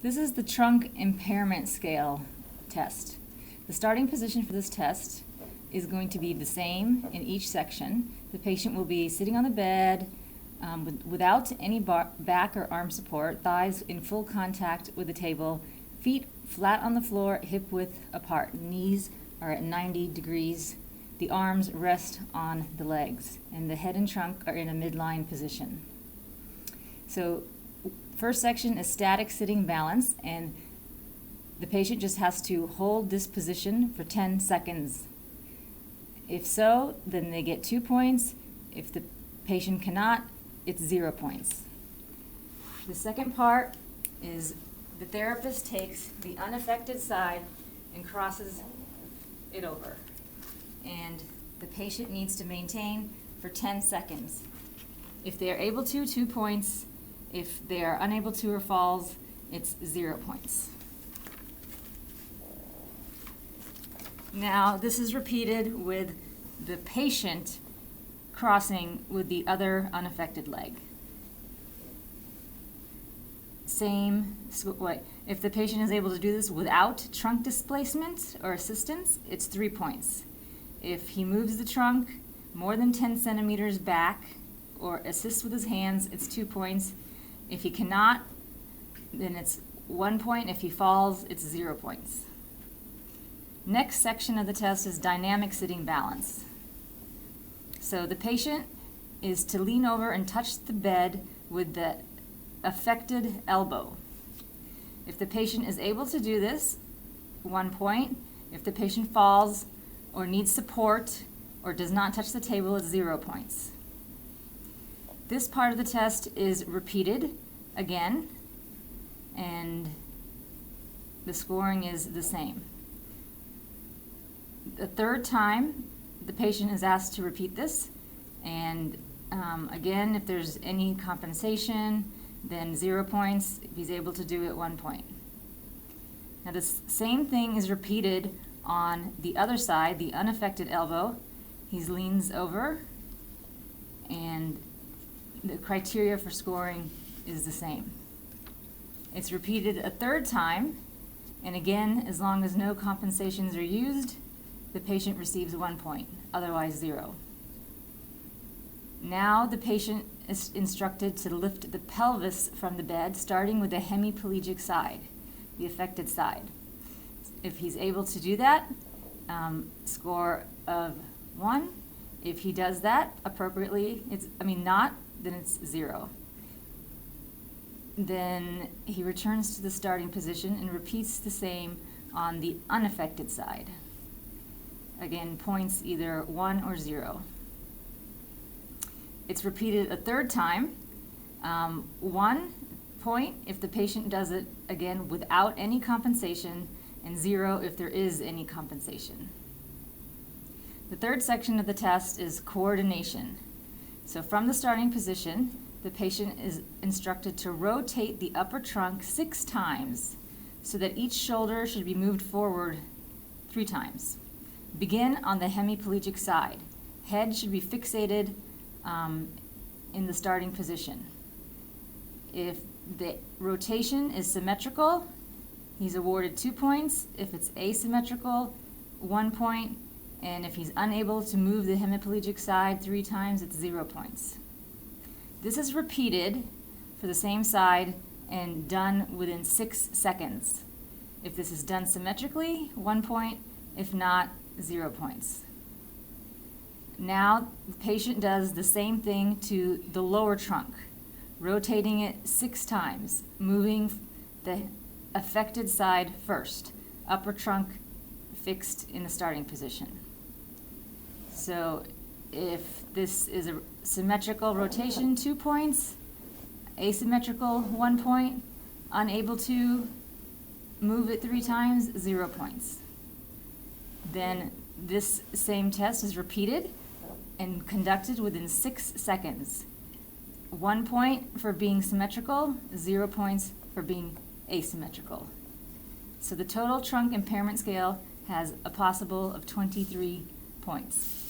This is the trunk impairment scale test. The starting position for this test is going to be the same in each section. The patient will be sitting on the bed without any back or arm support, thighs in full contact with the table, feet flat on the floor, hip width apart. Knees are at 90 degrees. The arms rest on the legs, and the head and trunk are in a midline position. So first section is static sitting balance, and the patient just has to hold this position for 10 seconds. If so, then they get 2 points. If the patient cannot, it's 0 points. The second part is the therapist takes the unaffected side and crosses it over. And the patient needs to maintain for 10 seconds. If they are able to, 2 points. If they are unable to or falls, it's 0 points. Now, this is repeated with the patient crossing with the other unaffected leg. Same way. If the patient is able to do this without trunk displacement or assistance, it's 3 points. If he moves the trunk more than 10 centimeters back or assists with his hands, it's 2 points. If he cannot, then it's 1 point. If he falls, it's 0 points. Next section of the test is dynamic sitting balance. So the patient is to lean over and touch the bed with the affected elbow. If the patient is able to do this, 1 point. If the patient falls or needs support or does not touch the table, it's 0 points. This part of the test is repeated again, and the scoring is the same. The third time, the patient is asked to repeat this, and again, if there's any compensation, then 0 points. If he's able to do it, 1 point. Now the same thing is repeated on the other side, the unaffected elbow. He leans over, and the criteria for scoring is the same. It's repeated a third time, and again, as long as no compensations are used, the patient receives 1 point, otherwise 0. Now the patient is instructed to lift the pelvis from the bed, starting with the hemiplegic side, the affected side. If he's able to do that, score of 1. If he does that appropriately, then it's 0. Then he returns to the starting position and repeats the same on the unaffected side. Again, points either 1 or 0. It's repeated a third time. 1 point if the patient does it again without any compensation, and 0 if there is any compensation. The third section of the test is coordination. So from the starting position, the patient is instructed to rotate the upper trunk 6 times so that each shoulder should be moved forward 3 times. Begin on the hemiplegic side. Head should be fixated in the starting position. If the rotation is symmetrical, he's awarded 2 points. If it's asymmetrical, 1 point. And if he's unable to move the hemiplegic side 3 times, it's 0 points. This is repeated for the same side and done within 6 seconds. If this is done symmetrically, 1 point. If not, 0 points. Now the patient does the same thing to the lower trunk, rotating it 6 times, moving the affected side first, upper trunk fixed in the starting position. So if this is a symmetrical rotation, 2 points, asymmetrical, 1 point, unable to move it 3 times, 0 points. Then this same test is repeated and conducted within 6 seconds. 1 point for being symmetrical, 0 points for being asymmetrical. So the total trunk impairment scale has a possible of 23 points.